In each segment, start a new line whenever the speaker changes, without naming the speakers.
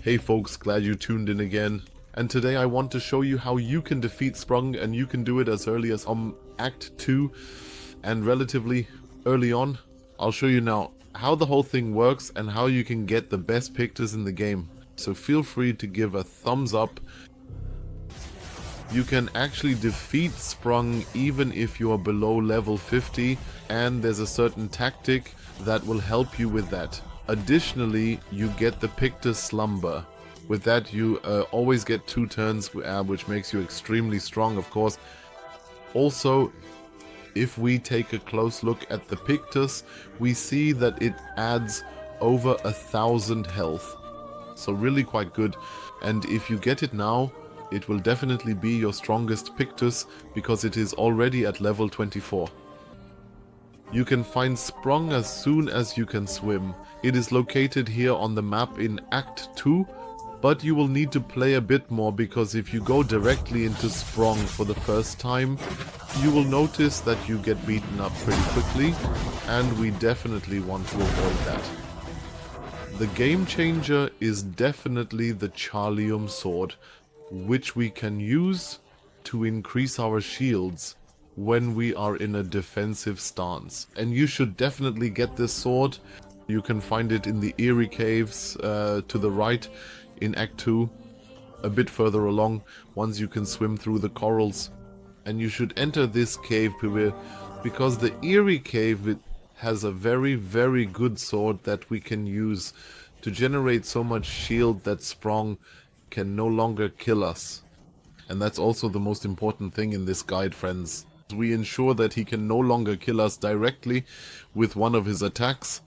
Hey folks, glad you tuned in again. And today I want to show you how you can defeat Sprong, and you can do it as early as Act 2 and relatively early on. I'll show you now how the whole thing works and how you can get the best Pictos in the game. So feel free to give a thumbs up. You can actually defeat Sprong even if you are below level 50, and there's a certain tactic that will help you with that. Additionally, you get the Picto Slumber. With that, you always get 2 turns, which makes you extremely strong, of course. Also, if we take a close look at the Pictos, we see that it adds over 1,000 health. So really quite good. And if you get it now, it will definitely be your strongest Pictos because it is already at level 24. You can find Sprong as soon as you can swim. It is located here on the map in Act 2, but you will need to play a bit more because if you go directly into Sprong for the first time, you will notice that you get beaten up pretty quickly, and we definitely want to avoid that. The game changer is definitely the Charlium sword, which we can use to increase our shields when we are in a defensive stance. And you should definitely get this sword. You can find it in the Eerie Caves to the right in Act 2, a bit further along, once you can swim through the corals. And you should enter this cave because the Eerie Cave has a very, very good sword that we can use to generate so much shield that Sprong can no longer kill us. And that's also the most important thing in this guide, friends. We ensure that he can no longer kill us directly with one of his attacks.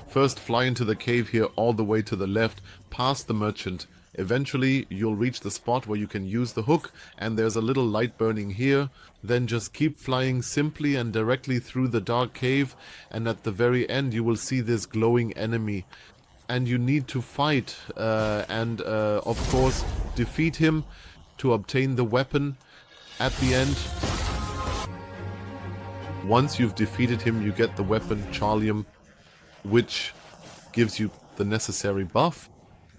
First, fly into the cave here all the way to the left, past the merchant. Eventually, you'll reach the spot where you can use the hook, and there's a little light burning here. Then just keep flying simply and directly through the dark cave, and at the very end you will see this glowing enemy. And you need to fight and of course defeat him to obtain the weapon at the end. Once you've defeated him, you get the weapon Charlium, which gives you the necessary buff.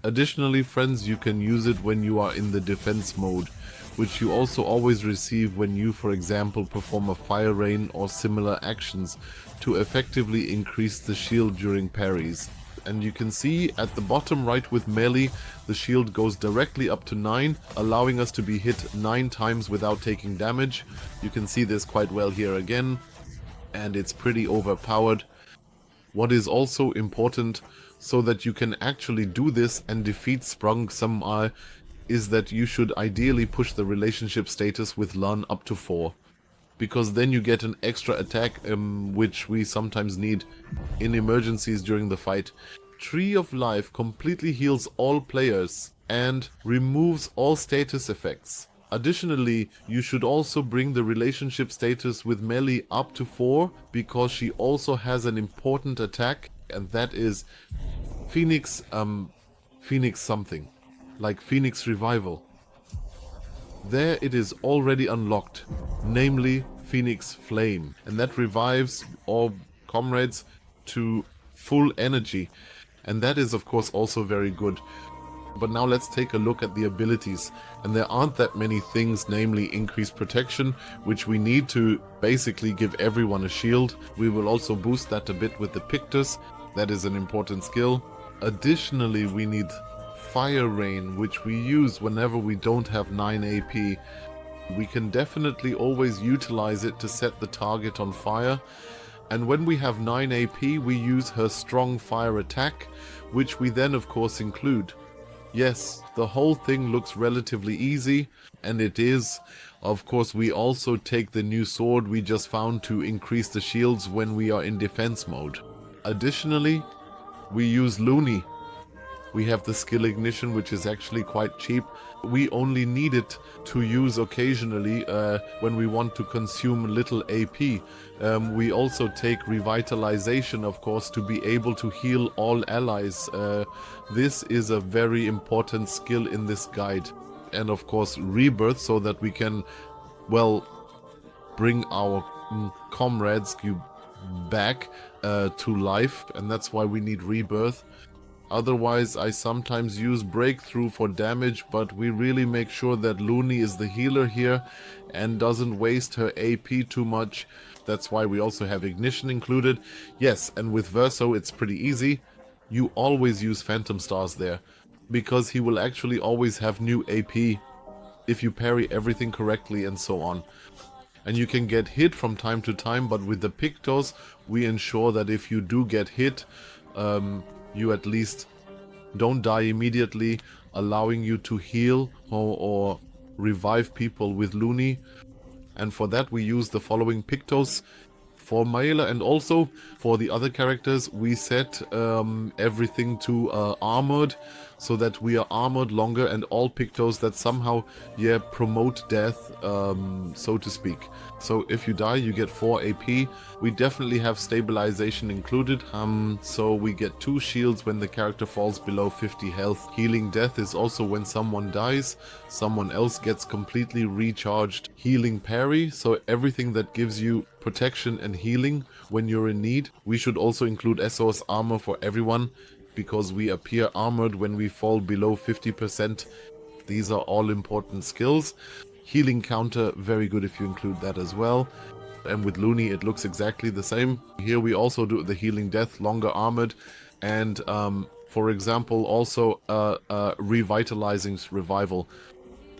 Additionally, friends, you can use it when you are in the defense mode, which you also always receive when you, for example, perform a fire rain or similar actions to effectively increase the shield during parries. And you can see at the bottom right with Maelle, the shield goes directly up to 9, allowing us to be hit 9 times without taking damage. You can see this quite well here again, and it's pretty overpowered. What is also important, so that you can actually do this and defeat Sprong somehow, is that you should ideally push the relationship status with Lune up to 4. Because then you get an extra attack, which we sometimes need in emergencies during the fight. Tree of Life completely heals all players and removes all status effects. Additionally, you should also bring the relationship status with Maelle up to 4, because she also has an important attack, and that is Phoenix something, like Phoenix Revival. There it is already unlocked, namely Phoenix Flame, and that revives all comrades to full energy, and that is of course also very good. But now let's take a look at the abilities, and there aren't that many things, namely increased protection, which we need to basically give everyone a shield. We will also boost that a bit with the Pictos, that is an important skill. Additionally, we need Fire Rain, which we use whenever we don't have 9 AP. We can definitely always utilize it to set the target on fire. And when we have 9 AP, we use her strong fire attack, which we then of course include. Yes, the whole thing looks relatively easy, and it is. Of course, we also take the new sword we just found to increase the shields when we are in defense mode. Additionally, we use Lune. We have the skill ignition, which is actually quite cheap. We only need it to use occasionally when we want to consume little AP. We also take revitalization, of course, to be able to heal all allies. This is a very important skill in this guide. And of course rebirth, so that we can, well, bring our comrades back to life, and that's why we need rebirth. Otherwise, I sometimes use Breakthrough for damage, but we really make sure that Lune is the healer here and doesn't waste her AP too much. That's why we also have Ignition included. Yes, and with Verso it's pretty easy. You always use Phantom Stars there, because he will actually always have new AP if you parry everything correctly and so on. And you can get hit from time to time, but with the Pictos, we ensure that if you do get hit, you at least don't die immediately, allowing you to heal or revive people with Lune. And for that we use the following Pictos. For Maelle and also for the other characters, we set everything to armored, so that we are armored longer, and all Pictos that somehow, yeah, promote death, so to speak. So if you die, you get 4 AP. We definitely have stabilization included, so we get 2 shields when the character falls below 50 health. Healing death is also when someone dies, someone else gets completely recharged. Healing parry, so everything that gives you protection and healing when you're in need. We should also include SOS armor for everyone, because we appear armored when we fall below 50%. These are all important skills. Healing counter, very good if you include that as well. And with Lune it looks exactly the same. Here we also do the healing death, longer armored, and for example also revitalizing revival.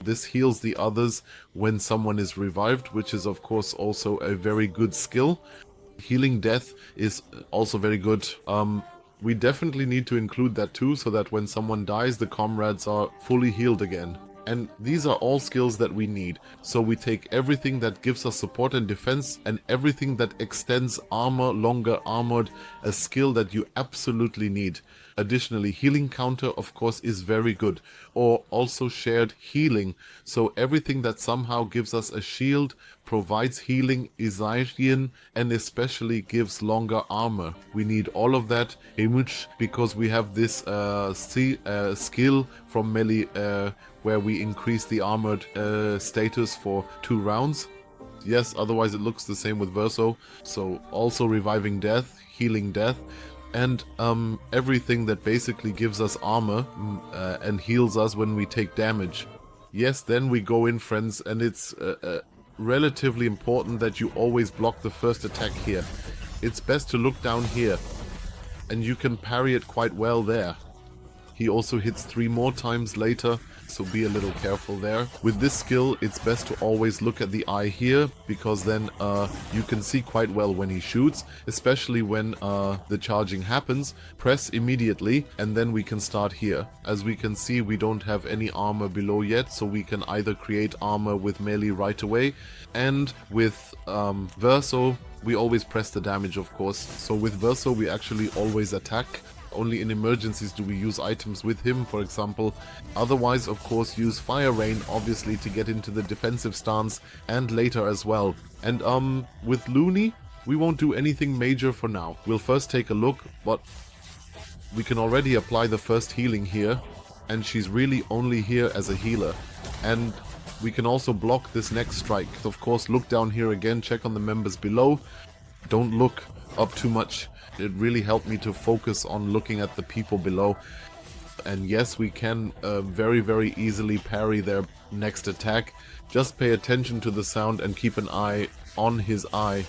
This heals the others when someone is revived, which is of course also a very good skill. Healing death is also very good. We definitely need to include that too, so that when someone dies, the comrades are fully healed again. And these are all skills that we need. So we take everything that gives us support and defense, and everything that extends armor, longer armored, a skill that you absolutely need. Additionally, healing counter, of course, is very good. Or also shared healing. So everything that somehow gives us a shield, provides healing, is Isaian, and especially gives longer armor. We need all of that, because we have this skill from Maelle where we increase the armored status for 2 rounds. Yes, otherwise it looks the same with Verso. So also reviving death, healing death, and everything that basically gives us armor and heals us when we take damage. Yes, then we go in, friends, and it's relatively important that you always block the first attack here. It's best to look down here, and you can parry it quite well there. He also hits 3 more times later, so be a little careful there. With this skill, it's best to always look at the eye here, because then you can see quite well when he shoots, especially when the charging happens. Press immediately, and then we can start here. As we can see, we don't have any armor below yet, so we can either create armor with Maelle right away, and with Verso, we always press the damage, of course. So with Verso, we actually always attack. Only in emergencies do we use items with him, for example. Otherwise, of course, use Fire Rain, obviously, to get into the defensive stance, and later as well. And with Lune, we won't do anything major for now. We'll first take a look, but we can already apply the first healing here, and she's really only here as a healer. And we can also block this next strike. Of course, look down here again, check on the members below. Don't look up too much. It really helped me to focus on looking at the people below. And yes, we can very, very easily parry their next attack. Just pay attention to the sound and keep an eye on his eye.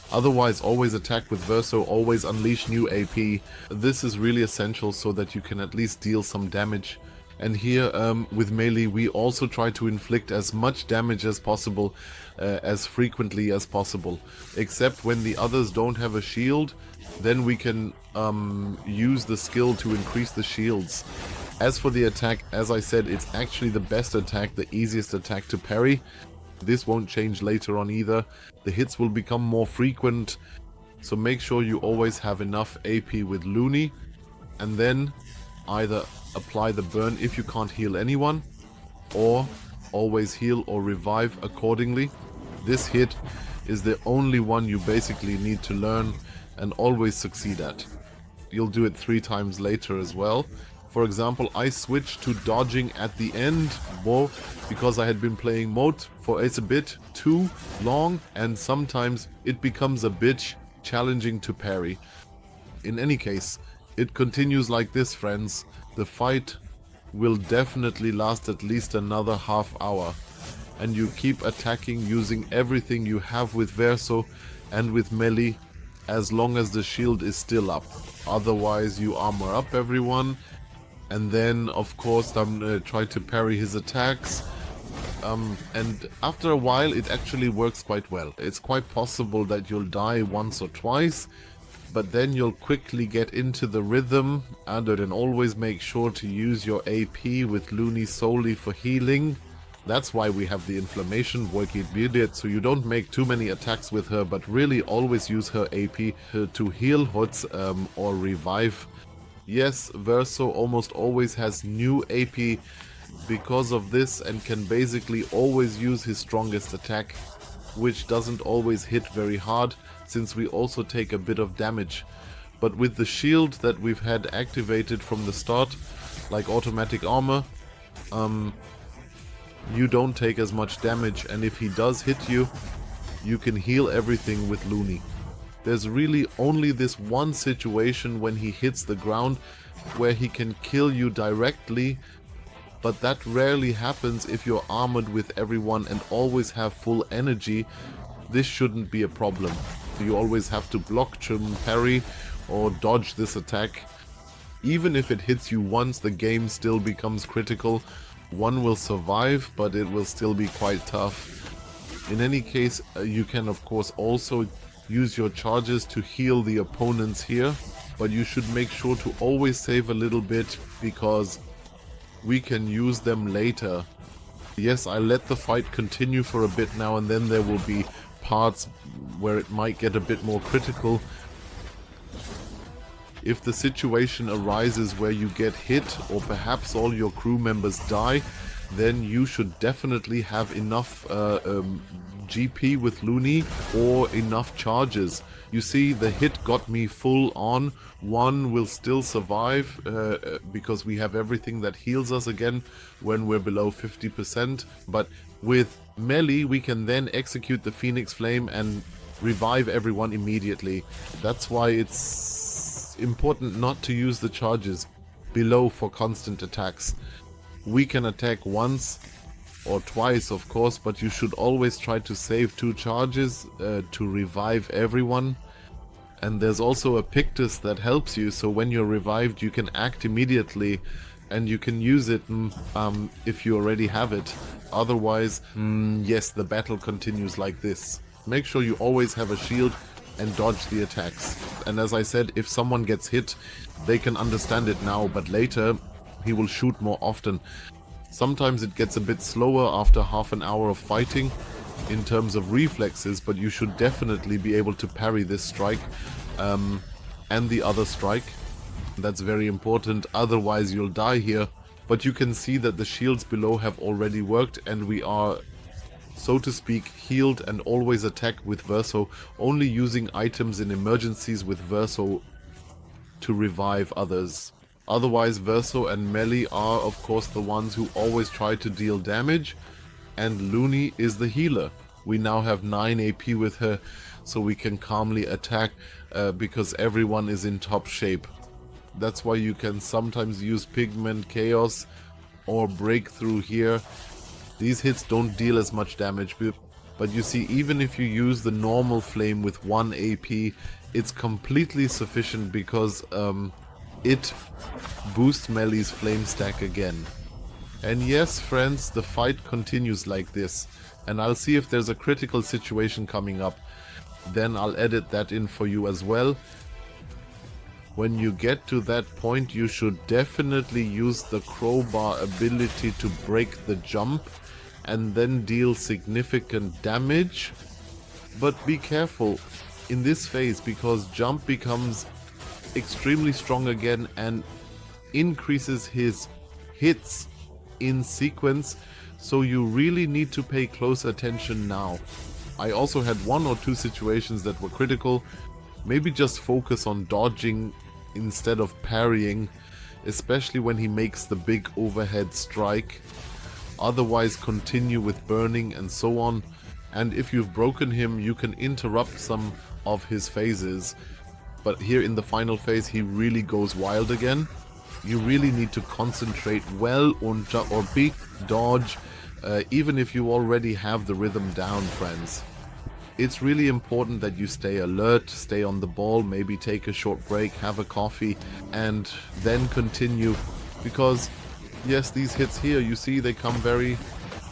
Otherwise, always attack with Verso, always unleash new AP. This is really essential so that you can at least deal some damage. And here with Maelle, we also try to inflict as much damage as possible, as frequently as possible. Except when the others don't have a shield, then we can use the skill to increase the shields. As for the attack, as I said, it's actually the best attack, the easiest attack to parry. This won't change later on either. The hits will become more frequent, so make sure you always have enough AP with Lune, and then either apply the burn if you can't heal anyone, or always heal or revive accordingly. This hit is the only one you basically need to learn and always succeed at. You'll do it 3 times later as well. For example, I switched to dodging at the end because I had been playing mode for it's a bit too long, and sometimes it becomes a bit challenging to parry. In any case, It continues like this, friends. The fight will definitely last at least another half hour. And you keep attacking using everything you have with Verso and with Maelle as long as the shield is still up. Otherwise you armor up everyone, and then of course I'm gonna try to parry his attacks. And after a while it actually works quite well. It's quite possible that you'll die once or twice, but then you'll quickly get into the rhythm, and then always make sure to use your AP with Lune solely for healing. That's why we have the inflammation Void, so you don't make too many attacks with her, but really always use her AP to heal hoods or revive. Yes, Verso almost always has new AP because of this and can basically always use his strongest attack, which doesn't always hit very hard since we also take a bit of damage. But with the shield that we've had activated from the start, like automatic armor, you don't take as much damage, and if he does hit you, you can heal everything with Lune. There's really only this one situation when he hits the ground where he can kill you directly, but that rarely happens if you're armored with everyone and always have full energy. This shouldn't be a problem. You always have to block, trim, parry, or dodge this attack. Even if it hits you once, the game still becomes critical. One will survive, but it will still be quite tough. In any case, you can of course also use your charges to heal the opponents here, but you should make sure to always save a little bit because we can use them later. Yes, I let the fight continue for a bit now, and then there will be parts where it might get a bit more critical. If the situation arises where you get hit or perhaps all your crew members die, then you should definitely have enough GP with Lune or enough charges. You see, the hit got me full on. One will still survive because we have everything that heals us again when we're below 50%. But with Maelle, we can then execute the Phoenix Flame and revive everyone immediately. That's why it's important not to use the charges below for constant attacks. We can attack once or twice, of course, but you should always try to save 2 charges to revive everyone. And there's also a Pictus that helps you, so when you're revived you can act immediately and you can use it if you already have it. Otherwise, yes, the battle continues like this. Make sure you always have a shield and dodge the attacks. And as I said, if someone gets hit, they can understand it now, but later he will shoot more often. Sometimes it gets a bit slower after half an hour of fighting in terms of reflexes, but you should definitely be able to parry this strike and the other strike. That's very important, otherwise you'll die here. But you can see that the shields below have already worked, and we are, so to speak, healed and always attack with Verso, only using items in emergencies with Verso to revive others. Otherwise, Verso and Maelle are of course the ones who always try to deal damage, and Lune is the healer. We now have 9 AP with her, so we can calmly attack because everyone is in top shape. That's why you can sometimes use Pigment Chaos or Breakthrough here. These hits don't deal as much damage, but you see, even if you use the normal flame with 1 AP, it's completely sufficient because it boosts Maelle's flame stack again. And yes, friends, the fight continues like this, and I'll see if there's a critical situation coming up. Then I'll edit that in for you as well. When you get to that point, you should definitely use the crowbar ability to break the jump and then deal significant damage. But be careful in this phase, because jump becomes extremely strong again and increases his hits in sequence, so you really need to pay close attention now. I also had 1 or 2 situations that were critical. Maybe just focus on dodging instead of parrying, especially when he makes the big overhead strike. Otherwise, continue with burning and so on. And if you've broken him, you can interrupt some of his phases. But here in the final phase, he really goes wild again. You really need to concentrate well on or big dodge, even if you already have the rhythm down, friends. It's really important that you stay alert, stay on the ball, maybe take a short break, have a coffee, and then continue. Because, yes, these hits here, you see, they come very,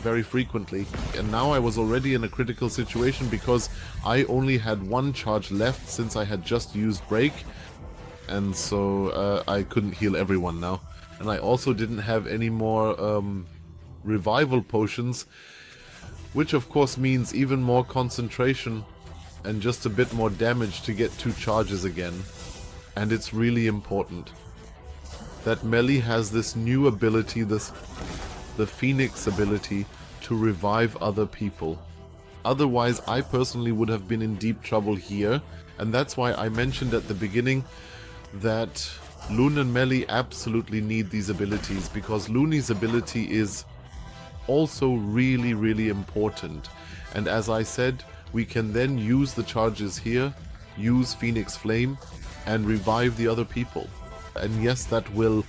very frequently. And now I was already in a critical situation because I only had one charge left since I had just used break. And so I couldn't heal everyone now. And I also didn't have any more revival potions, which of course means even more concentration and just a bit more damage to get 2 charges again. And it's really important that Maelle has this new ability, the Phoenix ability, to revive other people. Otherwise, I personally would have been in deep trouble here, and that's why I mentioned at the beginning that Lune and Maelle absolutely need these abilities, because Lune's ability is also really, really important. And as I said, we can then use the charges here, use Phoenix Flame, and revive the other people. And yes, that will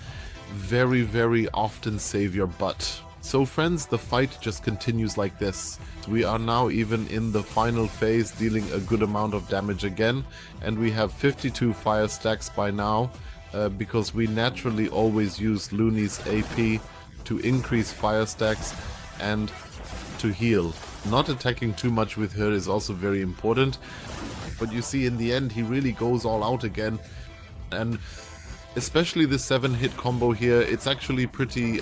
very, very often save your butt. So friends, the fight just continues like this. We are now even in the final phase, dealing a good amount of damage again, and we have 52 fire stacks by now, because we naturally always use Lune's AP to increase fire stacks and to heal. Not attacking too much with her is also very important, but you see in the end he really goes all out again, and especially the 7-hit combo here, it's actually pretty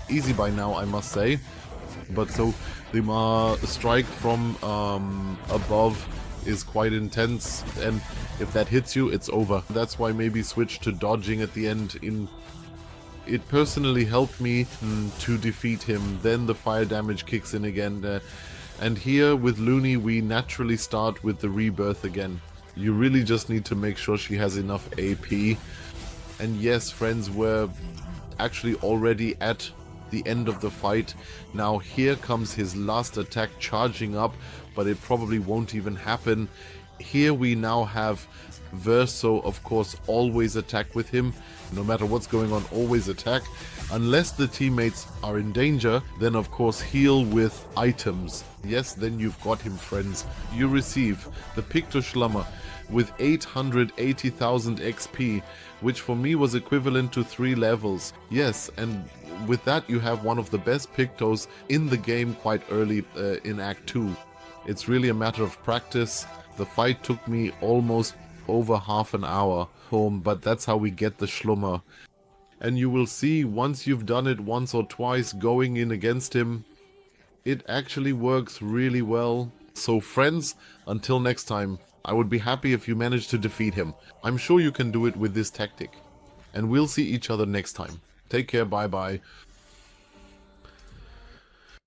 easy by now, I must say. But so the strike from above is quite intense, and if that hits you, it's over. That's why maybe switch to dodging at the end. It personally helped me to defeat him. Then the fire damage kicks in again. And here with Lune, we naturally start with the rebirth again. You really just need to make sure she has enough AP. And yes, friends, we're actually already at the end of the fight. Now here comes his last attack charging up, but it probably won't even happen. Here we now have Verso, of course, always attack with him. No matter what's going on, always attack. Unless the teammates are in danger, then of course heal with items. Yes, then you've got him, friends. You receive the Picto Schummler with 880,000 XP, which for me was equivalent to 3 levels. Yes, and with that you have one of the best Pictos in the game quite early in Act 2. It's really a matter of practice. The fight took me almost over half an hour home, but that's how we get the Schummler. And you will see, once you've done it once or twice going in against him, it actually works really well. So friends, until next time, I would be happy if you manage to defeat him. I'm sure you can do it with this tactic. And we'll see each other next time. Take care, bye bye.